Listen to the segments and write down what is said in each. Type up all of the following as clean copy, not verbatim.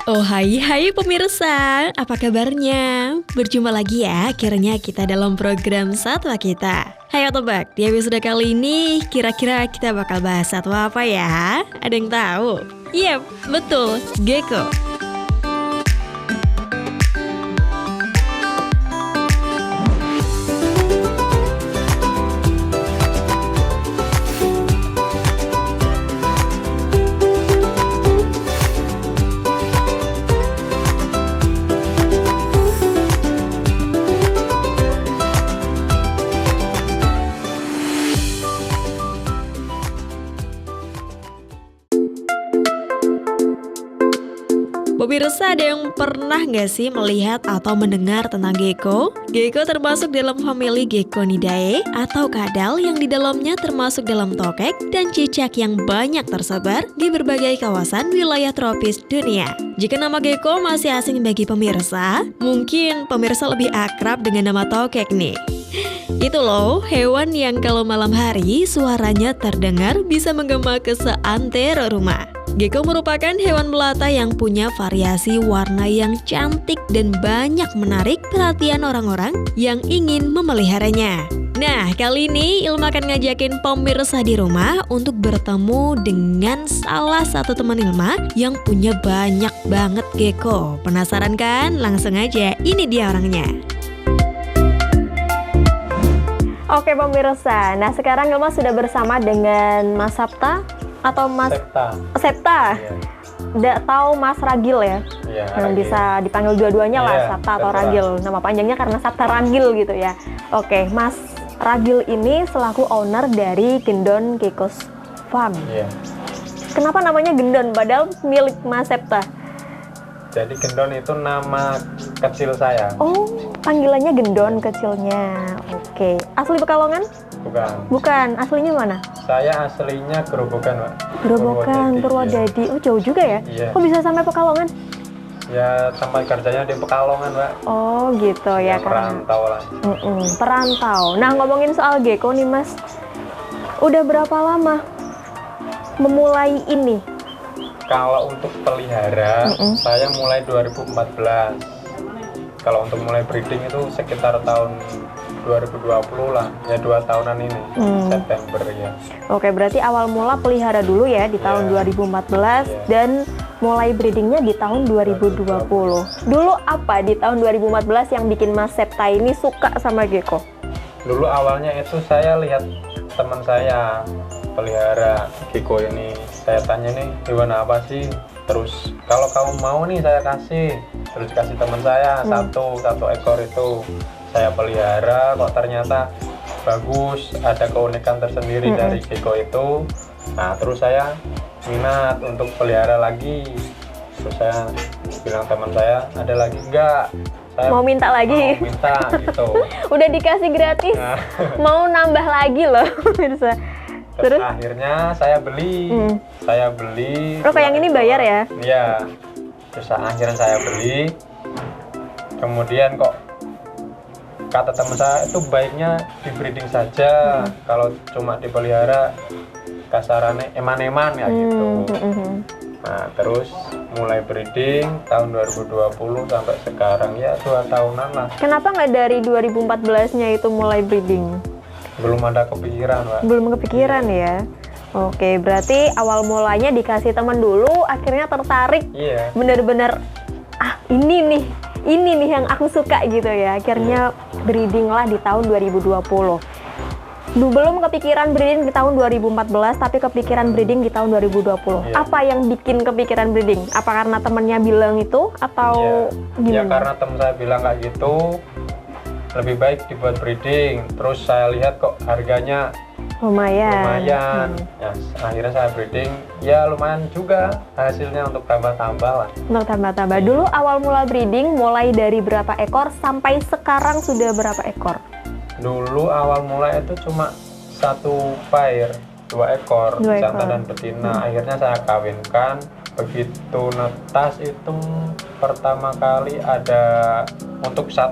Oh hai pemirsa, apa kabarnya? Berjumpa lagi ya akhirnya kita dalam program Satwa Kita. Hayo tebak, di episode kali ini kira-kira kita bakal bahas satwa apa ya? Ada yang tahu? Yap, betul, gecko. Pemirsa, ada yang pernah nggak sih melihat atau mendengar tentang gecko? Gecko termasuk dalam famili Geckonidae atau kadal yang di dalamnya termasuk dalam tokek dan cicak yang banyak tersebar di berbagai kawasan wilayah tropis dunia. Jika nama gecko masih asing bagi pemirsa, mungkin pemirsa lebih akrab dengan nama tokek nih. Itu loh, hewan yang kalau malam hari suaranya terdengar bisa menggema ke seantero rumah. Gecko merupakan hewan melata yang punya variasi warna yang cantik dan banyak menarik perhatian orang-orang yang ingin memeliharanya. Nah, kali ini Ilma akan ngajakin pemirsa di rumah untuk bertemu dengan salah satu teman Ilma yang punya banyak banget gecko. Penasaran kan? Langsung aja, ini dia orangnya. Oke pemirsa, nah sekarang Ilma sudah bersama dengan Mas Sapta atau Mas Septa. Nggak tahu Mas Ragil ya, yang bisa dipanggil dua-duanya lah, Sapta atau Ragil. Nama panjangnya karena Sapta Ragil gitu ya. Oke, Mas Ragil ini selaku owner dari Gendon Geckos Farm. Kenapa namanya Gendon padahal milik Mas Septa? Jadi Gendon itu nama kecil saya. Oh, panggilannya Gendon kecilnya. Oke, asli Pekalongan? Bukan, aslinya mana? Saya aslinya Gerobokan, Pak. Gerobokan, Purwodadi. Oh, jauh juga ya? Iya. Kok bisa sampai Pekalongan? Ya, tempat kerjanya di Pekalongan, Pak. Oh, gitu ya. Perantau lah. Perantau. Nah, ngomongin soal gecko nih, Mas. Udah berapa lama memulai ini? Kalau untuk pelihara, saya mulai 2014. Kalau untuk mulai breeding itu sekitar tahun 2020 lah, ya 2 tahunan ini, September ya. Oke, berarti awal mula pelihara dulu ya di tahun 2014 dan mulai breedingnya di tahun 2020. Dulu apa di tahun 2014 yang bikin Mas Septa ini suka sama gecko? Dulu awalnya itu saya lihat teman saya pelihara gecko ini. Saya tanya nih, hewan apa sih? Terus kalau kamu mau nih saya kasih. Terus kasih teman saya satu ekor itu. Saya pelihara, kok ternyata bagus, ada keunikan tersendiri dari gecko itu. Nah, terus saya minat untuk pelihara lagi. Terus saya bilang teman saya, ada lagi enggak? Saya mau minta lagi? Mau minta gitu. Udah dikasih gratis, mau nambah lagi loh. Terus akhirnya saya beli. Kok yang ini bayar ya? Iya. Terus akhirnya saya beli. Kemudian kok kata teman saya itu baiknya di breeding saja. Kalau cuma dipelihara kasarannya eman-eman ya gitu. Nah, terus mulai breeding tahun 2020 sampai sekarang ya 2 tahunan lah. Kenapa nggak dari 2014-nya itu mulai breeding? Belum ada kepikiran, Pak. Belum kepikiran ya. Oke, berarti awal mulanya dikasih teman dulu, akhirnya tertarik. Iya. Bener-bener ini nih yang aku suka gitu ya. Akhirnya breeding lah di tahun 2020. Belum kepikiran breeding di tahun 2014, tapi kepikiran breeding di tahun 2020. Apa yang bikin kepikiran breeding? Apa karena temennya bilang itu atau gimana? Ya karena teman saya bilang kayak gitu, lebih baik dibuat breeding. Terus saya lihat kok harganya lumayan. Ya, akhirnya saya breeding, ya lumayan juga hasilnya untuk tambah-tambah lah. Untuk tambah-tambah. Dulu awal mula breeding mulai dari berapa ekor sampai sekarang sudah berapa ekor? Dulu awal mula itu cuma 1 pair, 2 ekor, jantan dan betina. Akhirnya saya kawinkan. Begitu netas itu pertama kali ada untuk 1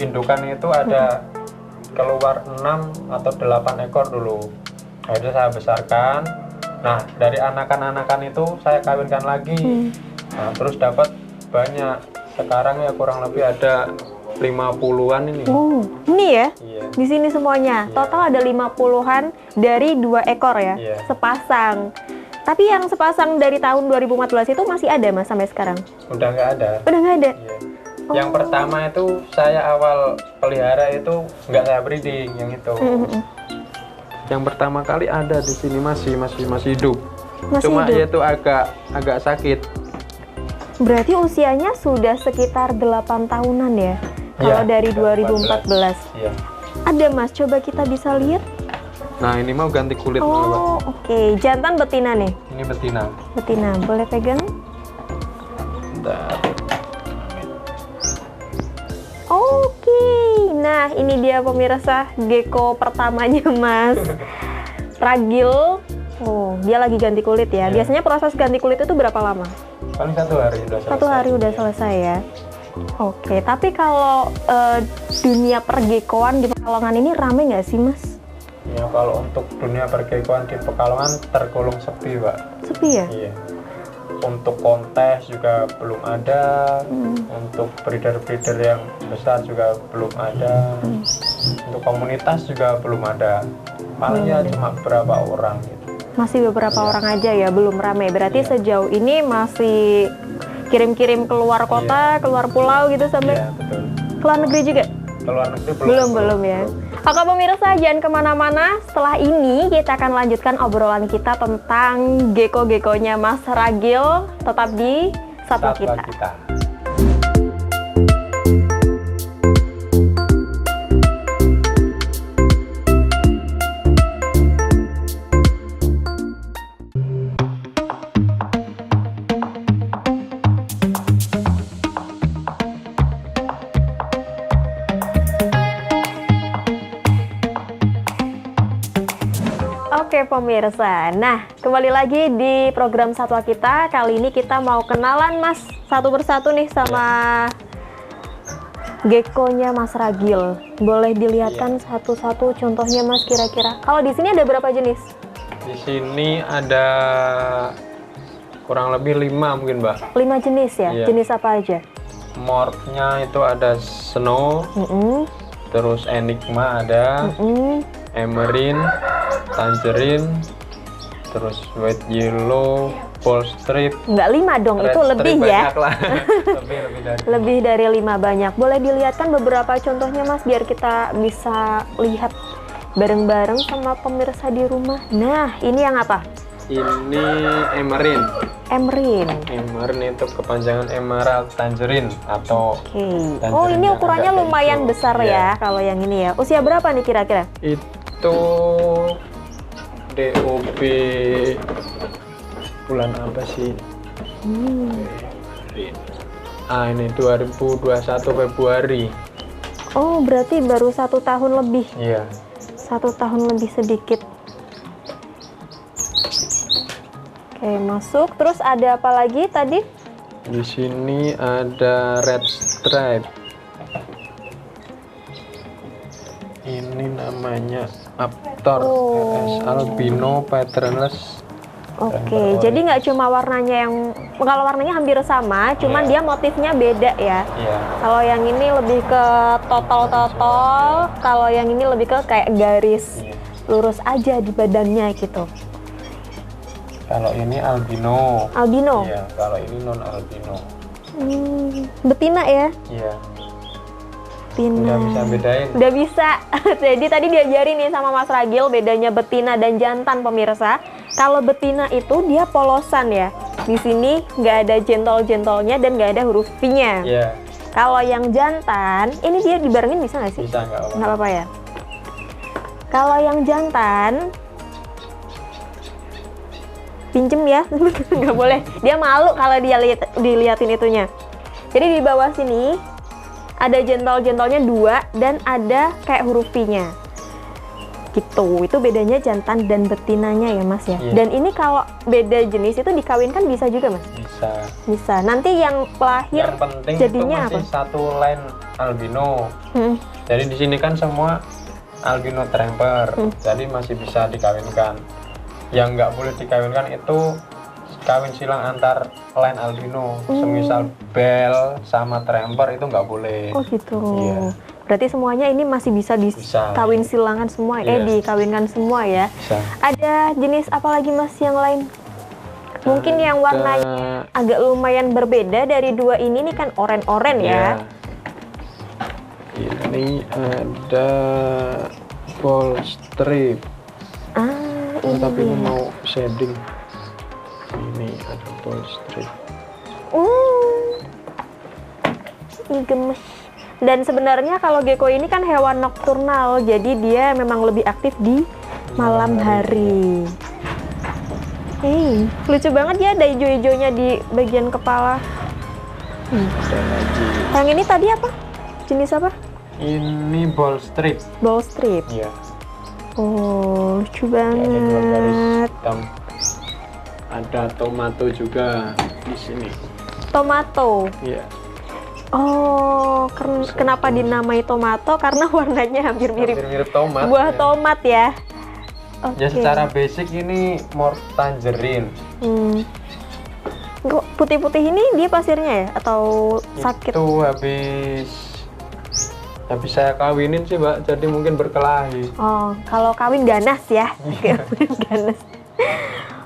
indukan itu ada keluar 6 atau 8 ekor dulu. Akhirnya saya besarkan. Nah, dari anakan-anakan itu saya kawinkan lagi. Nah, terus dapat banyak. Sekarang ya kurang lebih ada 50-an ini. Ini ya? Iya. Di sini semuanya. Iya. Total ada 50-an dari 2 ekor ya, Iya. sepasang. Tapi yang sepasang dari tahun 2014 itu masih ada Mas sampai sekarang? Udah nggak ada. Udah nggak ada? Iya. Yang pertama itu saya awal pelihara itu nggak saya breeding yang itu. Yang pertama kali ada di sini masih hidup. Masih Cuma hidup? dia tuh agak sakit. Berarti usianya sudah sekitar 8 tahunan ya? Kalau Iya, dari sudah 2014. Iya. Ada Mas, coba kita bisa lihat. Nah, ini mau ganti kulit malah, Pak. Oh, oke. Jantan betina nih. Ini betina. Betina, boleh pegang? Bentar. Oke. Nah, ini dia pemirsa gecko pertamanya Mas. Ragil. Oh, dia lagi ganti kulit ya. Iya. Biasanya proses ganti kulit itu berapa lama? Paling 1 hari udah selesai. 1 hari udah selesai ya. Oke, tapi kalau dunia pergekoan di Pekalongan ini rame nggak sih Mas? Ya, kalau untuk dunia pergekoan di Pekalongan tergolong sepi, Pak. Sepi ya? Iya. Untuk kontes juga belum ada. Untuk breeder-breeder yang besar juga belum ada. Untuk komunitas juga belum ada. Palingnya cuma beberapa orang gitu. Masih beberapa Iya. orang aja ya, belum ramai. Berarti Iya. sejauh ini masih kirim-kirim keluar kota, keluar pulau gitu sampai Iya, betul. keluar negeri juga? Keluar negeri Belum ya. Oke pemirsa, jangan kemana-mana. Setelah ini kita akan lanjutkan obrolan kita tentang gecko-geckonya Mas Ragil. Tetap di Satwa Kita. Oke pemirsa, nah kembali lagi di program Satwa Kita. Kali ini kita mau kenalan Mas satu persatu nih sama geckonya Mas Ragil. Boleh dilihatkan satu-satu contohnya Mas kira-kira. Kalau di sini ada berapa jenis? Di sini ada kurang lebih 5 mungkin, Mbak. 5 jenis ya? Iya. Jenis apa aja? Morphnya itu ada Snow, terus Enigma ada, Emerine, Tangerine, terus White Yellow, Ball Strip. Nggak 5 dong, Red itu Strip lebih ya? banyak lah. lebih dari Lebih dari 5 banyak. Boleh dilihatkan beberapa contohnya Mas biar kita bisa lihat bareng-bareng sama pemirsa di rumah. Nah, ini yang apa? Ini Emerine. Emerine. Emerine itu kepanjangan Emerald Tangerine atau Oke. Dan Oh, ini jadinya ukurannya agak lumayan hijau. besar Iya. ya kalau yang ini ya. Usia berapa nih kira-kira? itu DOB bulan apa sih? Ini 2021 Februari. Oh, berarti baru 1 tahun lebih. Iya. 1 tahun lebih sedikit. Oke, masuk. Terus ada apa lagi tadi? Di sini ada Red Stripe. Ini namanya Aptor RS Albino Patternless. Oke, jadi nggak cuma warnanya yang, kalau warnanya hampir sama, cuman dia motifnya beda ya. Iya. Kalau yang ini lebih ke totol-totol, kalau yang ini lebih ke kayak garis Iya. lurus aja di badannya gitu. Kalau ini albino. Albino. Iya, kalau ini non albino. Betina ya? Iya. Betina. Udah bisa bedain. Udah bisa. Jadi tadi diajarin nih sama Mas Ragil bedanya betina dan jantan pemirsa. Kalau betina itu dia polosan ya. Di sini nggak ada jentol-jentolnya dan nggak ada huruf V-nya. Iya. Kalau yang jantan, ini dia dibarengin bisa nggak sih? Bisa nggak apa? Nggak apa-apa ya. Kalau yang jantan, pinjem ya, nggak boleh. Dia malu kalau dia diliatin itunya. Jadi di bawah sini ada jentol-jentolnya 2 dan ada kayak huruf V-nya. Gitu, itu bedanya jantan dan betinanya ya Mas ya. Iya. Dan ini kalau beda jenis itu dikawinkan bisa juga Mas? Bisa. Bisa. Nanti yang lahir Yang penting jadinya itu masih apa? satu line albino. Hmm. Jadi di sini kan semua albino tramper. Jadi masih bisa dikawinkan. Yang nggak boleh dikawinkan itu kawin silang antar line albino, semisal bel sama tremper itu nggak boleh. Oh gitu. Iya. Berarti semuanya ini masih bisa Bisa. dikawin silangan semua, Iya. dikawinkan semua ya. Bisa. Ada jenis apa lagi Mas yang lain? Mungkin yang warnanya Ada- agak lumayan berbeda dari dua ini nih kan oranye-oranye ya. Iya. Ini ada ball strip. Ini Tapi ini dia. mau shading. Ini ada ball strip. Ini gemes. Dan sebenarnya kalau gecko ini kan hewan nokturnal, jadi dia memang lebih aktif di malam hari. Lucu banget ya, ada hijau-hijaunya di bagian kepala. Ada lagi. Yang ini tadi apa? Jenis apa? Ini ball strip. Ball strip. Iya. Oh, lucu Ya, ada 2 garis banget. hitam. Ada tomato juga di sini. Tomato. Iya. Oh, kenapa dinamai tomato? Karena warnanya hampir mirip Mirip tomat. buah ya. tomat ya. Ya secara basic ini more tangerine. Kok putih-putih ini dia pasirnya ya? Atau sakit? Itu habis saya kawinin sih, Mbak. Jadi mungkin berkelahi. Oh, kalau kawin ganas ya. Ganas.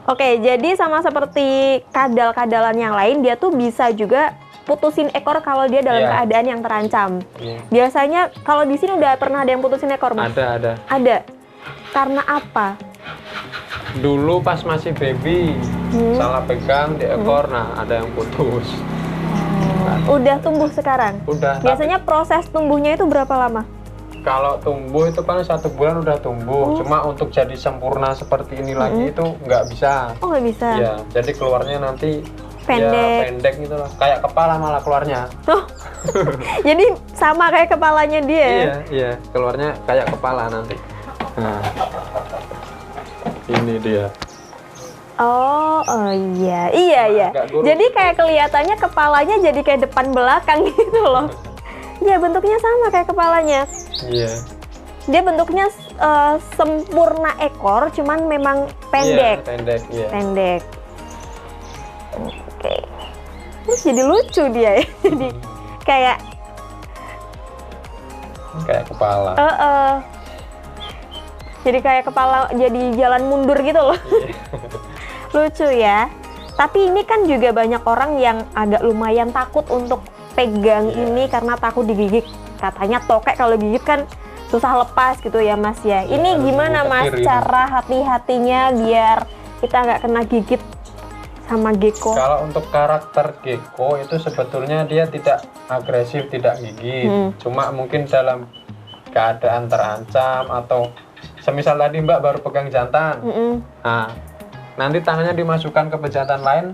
Oke, jadi sama seperti kadal-kadalan yang lain, dia tuh bisa juga putusin ekor kalau dia dalam Iya. keadaan yang terancam. Iya. Biasanya kalau di sini udah pernah ada yang putusin ekor, Mas? Ada. Ada. Karena apa? Dulu pas masih baby, salah pegang di ekor, nah ada yang putus. Udah tumbuh sekarang? Udah. Biasanya proses tumbuhnya itu berapa lama? Kalau tumbuh itu kan 1 bulan udah tumbuh. Cuma untuk jadi sempurna seperti ini lagi itu nggak bisa. Oh, nggak bisa? Ya, jadi keluarnya nanti Pendek. ya pendek gitu lah. Kayak kepala malah keluarnya. Oh, jadi sama kayak kepalanya dia? Iya, keluarnya kayak kepala nanti. Nah, ini dia. Oh iya. Agak guruk. Jadi kayak kelihatannya kepalanya jadi kayak depan belakang gitu loh. Iya, bentuknya sama kayak kepalanya. Iya. Dia bentuknya sempurna ekor, cuman memang pendek. Iya, pendek, iya. Pendek. Oke. Terus jadi lucu dia ya. Jadi kayak Kayak kepala. jadi kayak kepala jadi jalan mundur gitu loh. Lucu ya. Tapi ini kan juga banyak orang yang agak lumayan takut untuk pegang ini karena takut digigit. Katanya tokek kalau gigit kan susah lepas gitu ya Mas ya. Ini harus gimana Mas diputer ini. cara hati-hatinya biar kita nggak kena gigit sama gecko? Kalau untuk karakter gecko itu sebetulnya dia tidak agresif, tidak gigit. Cuma mungkin dalam keadaan terancam atau semisal tadi Mbak baru pegang jantan. Nah, nanti tangannya dimasukkan ke pejantan lain,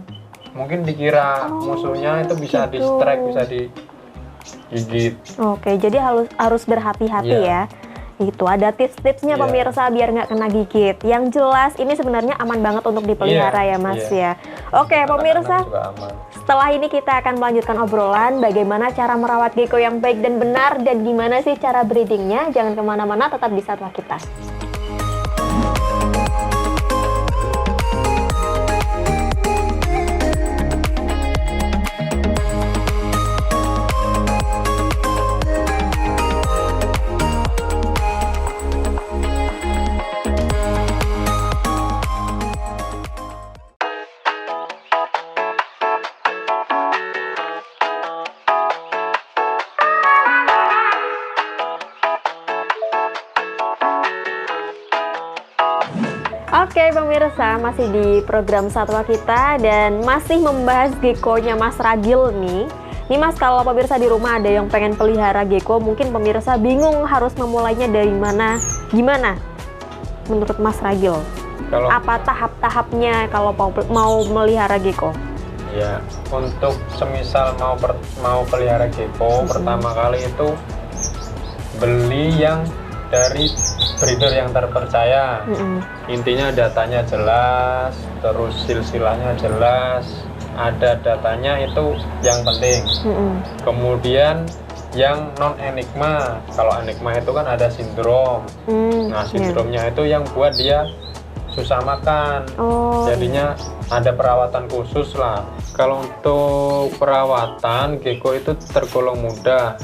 mungkin dikira musuhnya itu bisa gitu. di-strike, bisa digigit. Oke, jadi harus berhati-hati Iya. ya. Itu ada tips-tipsnya Iya. pemirsa biar nggak kena gigit. Yang jelas ini sebenarnya aman banget untuk dipelihara Iya, ya Mas iya. ya. Oke pemirsa, Anak-anak juga aman. setelah ini kita akan melanjutkan obrolan bagaimana cara merawat gecko yang baik dan benar dan gimana sih cara breedingnya. Jangan kemana-mana, tetap di Satwa Kita. Oke pemirsa, masih di program Satwa Kita dan masih membahas gecko-nya Mas Ragil nih. Nih Mas, kalau pemirsa di rumah ada yang pengen pelihara gecko, mungkin pemirsa bingung harus memulainya dari mana, gimana? Menurut Mas Ragil, Kalau apa tahap-tahapnya kalau mau melihara gecko? ya untuk semisal mau pelihara gecko, pertama kali itu beli yang dari breeder yang terpercaya. Intinya datanya jelas, terus silsilahnya jelas, ada datanya itu yang penting. Kemudian yang non enigma, kalau enigma itu kan ada sindrom. Nah, sindromnya itu yang buat dia susah makan. Oh, Jadinya ada perawatan khusus lah. Kalau untuk perawatan gecko itu tergolong mudah.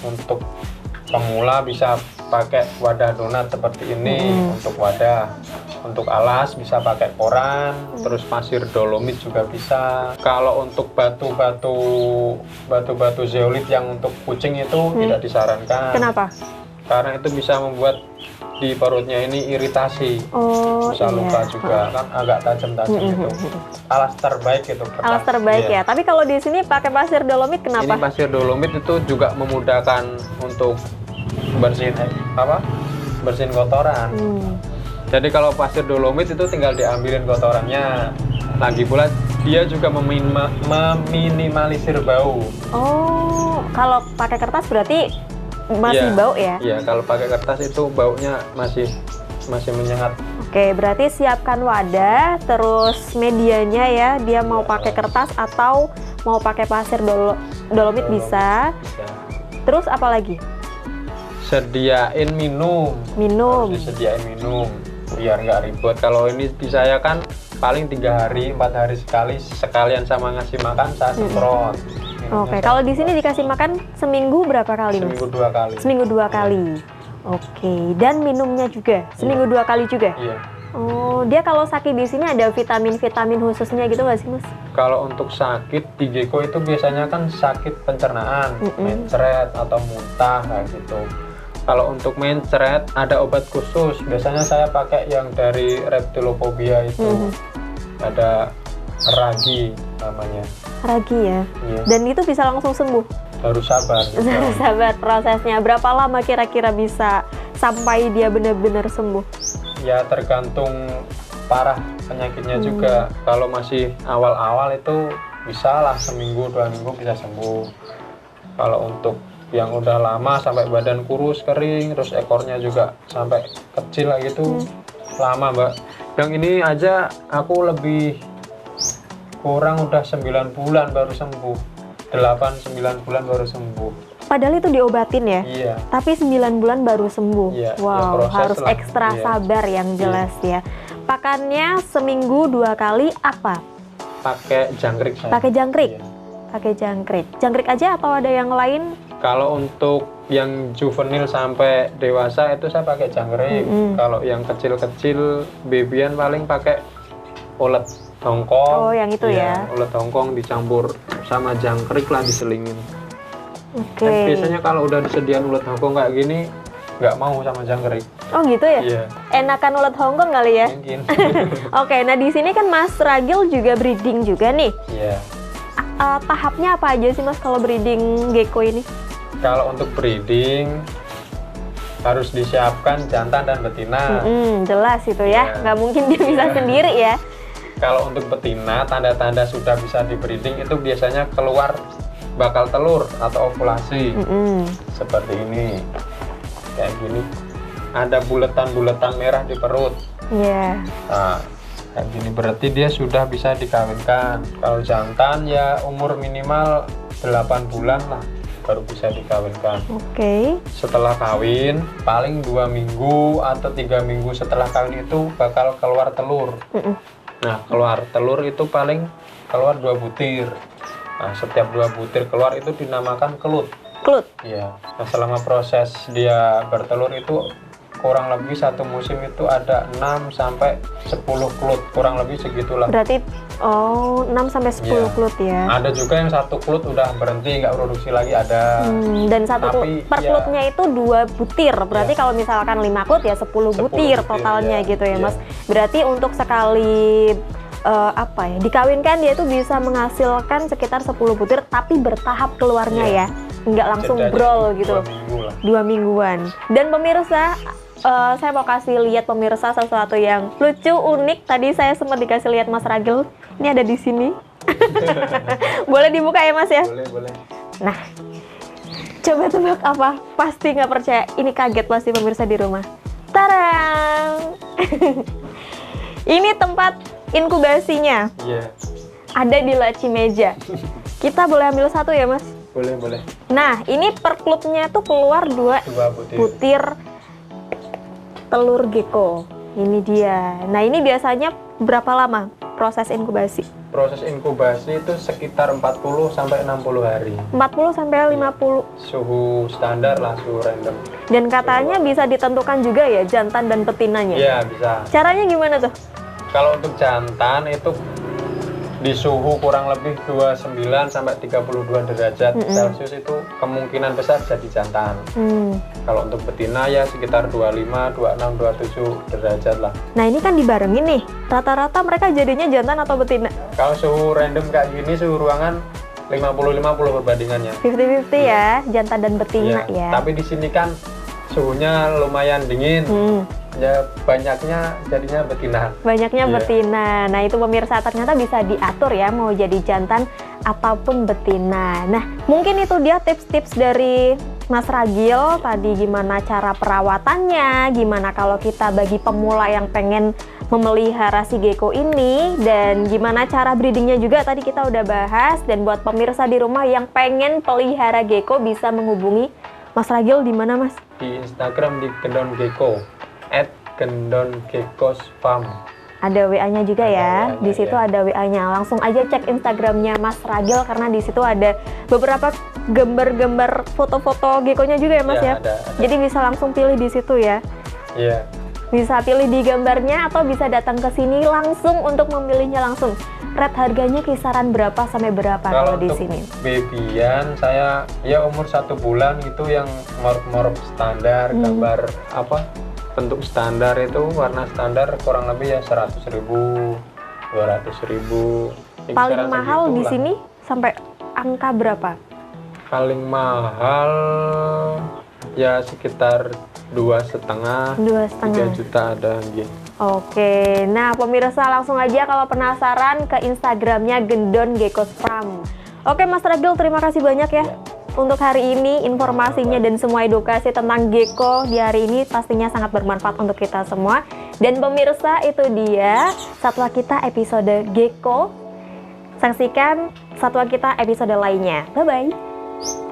Untuk pemula bisa pakai wadah donat seperti ini untuk wadah. Untuk alas bisa pakai koran, terus pasir dolomit juga bisa. Kalau untuk batu-batu zeolit yang untuk kucing itu tidak disarankan. kenapa? Karena itu bisa membuat di perutnya ini iritasi. Oh, Bisa iya. luka juga, kan agak tajam-tajam gitu. Alas terbaik itu. Alas terbaik Iya. ya. Tapi kalau di sini pakai pasir dolomit Ini kenapa? pasir dolomit itu juga memudahkan untuk bersihin bersihin kotoran. Jadi kalau pasir dolomit itu tinggal diambilin kotorannya. Lagi pula dia juga meminimalisir bau. Oh, kalau pakai kertas berarti masih Iya, bau ya? Iya, kalau pakai kertas itu baunya masih menyengat. Oke, berarti siapkan wadah, terus medianya ya, dia mau pakai kertas atau mau pakai pasir dolomit bisa. Bisa. Terus apa lagi? Sediain minum. Minum. Harus disediain minum biar nggak ribet. Kalau ini di saya kan paling 3 hari 4 hari sekalian sama ngasih makan saya semprot. Oke, kalau di sini dikasih makan seminggu berapa kali, Mas? seminggu 2 kali. Seminggu 2 kali. Oke, dan minumnya juga seminggu 2 kali juga. Iya. Oh, dia kalau sakit di sini ada vitamin-vitamin khususnya gitu nggak sih, Mas? Kalau untuk sakit di gecko itu biasanya kan sakit pencernaan, mencret atau muntah kayak gitu. Kalau untuk mencret ada obat khusus. Biasanya saya pakai yang dari reptilophobia itu. Ada ragi namanya. Ragi ya. Iya. Dan itu bisa langsung sembuh. Harus sabar. Sabar prosesnya. Berapa lama kira-kira bisa sampai dia benar-benar sembuh? Ya tergantung parah penyakitnya juga. Kalau masih awal-awal itu bisa lah seminggu 2 minggu bisa sembuh. Kalau untuk yang udah lama sampai badan kurus kering, terus ekornya juga sampai kecil lah gitu, lama Mbak. Yang ini aja aku lebih kurang udah 9 bulan baru sembuh, 8-9 bulan baru sembuh. Padahal itu diobatin ya? Iya. Tapi 9 bulan baru sembuh. Iya, ya Wow, proses harus lah. ekstra Iya. sabar yang jelas ya. Pakannya seminggu 2 kali apa? Pakai jangkrik saya. Pakai jangkrik? Iya. Pakai jangkrik. Jangkrik aja atau ada yang lain? Kalau untuk yang juvenil sampai dewasa itu saya pakai jangkrik. Kalau yang kecil-kecil babyan paling pakai ulet Hongkong. Oh, yang itu ya. Ulet Hongkong dicampur sama jangkrik lah diselingin. Oke. Dan biasanya kalau udah disediain ulet Hongkong kayak gini nggak mau sama jangkrik. Oh gitu ya? Iya. Enakan ulet Hongkong kali ya? Mungkin. Oke, nah di sini kan Mas Ragil juga breeding juga nih. Iya. Tahapnya apa aja sih Mas kalau breeding gecko ini? Kalau untuk breeding harus disiapkan jantan dan betina. Jelas itu ya, Iya. nggak mungkin dia bisa Iya. sendiri ya. Kalau untuk betina, tanda-tanda sudah bisa di breeding itu biasanya keluar bakal telur atau ovulasi. Seperti ini. Kayak gini. Ada buletan-buletan merah di perut. Iya. Nah, kayak gini berarti dia sudah bisa dikawinkan. Kalau jantan ya umur minimal 8 bulan lah baru bisa dikawinkan. Oke. Setelah kawin, paling 2 minggu atau 3 minggu setelah kawin itu bakal keluar telur. Nah, keluar telur itu paling keluar 2 butir. Nah, setiap 2 butir keluar itu dinamakan kelut. Kelut. Iya. Nah, selama proses dia bertelur itu kurang lebih 1 musim itu ada 6 sampai 10 kelut, kurang lebih segitulah. Berarti 6 sampai 10 Iya. kelut ya. Ada juga yang 1 kelut udah berhenti nggak produksi lagi ada. Dan satu Tapi, per ya. kelutnya itu 2 butir. Berarti Iya. kalau misalkan 5 kelut ya 10 butir butir, totalnya iya. gitu ya, Iya. Mas. Berarti untuk sekali dikawinkan dia itu bisa menghasilkan sekitar 10 butir tapi bertahap keluarnya Iya. ya. Nggak langsung Jedanya brol gitu. 2 minggu lah. 2 mingguan. Dan pemirsa, saya mau kasih lihat pemirsa sesuatu yang lucu, unik. Tadi saya sempat dikasih lihat Mas Ragil. Ini ada di sini. Boleh dibuka ya Mas ya? Boleh, boleh. Nah, coba tebak apa? Pasti nggak percaya. Ini kaget pasti pemirsa di rumah. Tarang! Ini tempat inkubasinya. Iya. Ada di laci meja. Kita boleh ambil satu ya Mas? Boleh, boleh. Nah, ini per klubnya tuh keluar 2 2 butir. butir telur gecko. Ini dia. Nah, ini biasanya berapa lama proses inkubasi? Proses inkubasi itu sekitar 40 sampai 60 hari. 40 sampai 50. Suhu standar lah, suhu random. Dan katanya bisa ditentukan juga ya jantan dan betinanya. Iya, bisa. Caranya gimana tuh? Kalau untuk jantan itu di suhu kurang lebih 29 sampai 32 derajat Celcius itu kemungkinan besar jadi jantan. Kalau untuk betina ya sekitar 25, 26, 27 derajat lah. Nah, ini kan dibarengin nih. Rata-rata mereka jadinya jantan atau betina? Kalau suhu random kayak gini, suhu ruangan 50-50 perbandingannya. 50-50 ya, jantan dan betina Iya, ya. tapi di sini kan suhunya lumayan dingin. Ya banyaknya jadinya betina. Banyaknya Iya. betina. Nah, itu pemirsa ternyata bisa diatur ya mau jadi jantan ataupun betina. Nah, mungkin itu dia tips-tips dari Mas Ragil tadi, gimana cara perawatannya, gimana kalau kita bagi pemula yang pengen memelihara si gecko ini, dan gimana cara breedingnya juga tadi kita udah bahas. Dan buat pemirsa di rumah yang pengen pelihara gecko bisa menghubungi Mas Ragil di mana, Mas? Di Instagram di Gendon Gecko @gendongeckosfarm. Ada WA-nya juga ya. WA-nya, Di situ ya. ada WA-nya. Langsung aja cek Instagramnya Mas Ragil karena di situ ada beberapa gambar-gambar foto-foto gecko-nya juga ya, Mas Ya, ya. ada. Jadi bisa langsung pilih di situ ya. Iya. Bisa pilih di gambarnya atau bisa datang ke sini langsung untuk memilihnya langsung. Red harganya kisaran berapa sampai berapa kalau di untuk sini? babyan saya ya umur 1 bulan itu yang morp standar, gambar apa? Bentuk standar itu warna standar kurang lebih ya 100.000, 200.000. Ya, Paling kisaran mahal di segitulah. sini sampai angka berapa? Paling mahal ya sekitar 2,5 3 juta ada gitu. Oke, nah pemirsa langsung aja kalau penasaran ke Instagramnya Gendon Geckosfarm. Oke, Mas Ragil, terima kasih banyak ya untuk hari ini informasinya dan semua edukasi tentang gecko di hari ini pastinya sangat bermanfaat untuk kita semua. Dan pemirsa, itu dia satwa kita episode gecko. Saksikan satwa kita episode lainnya. Bye-bye.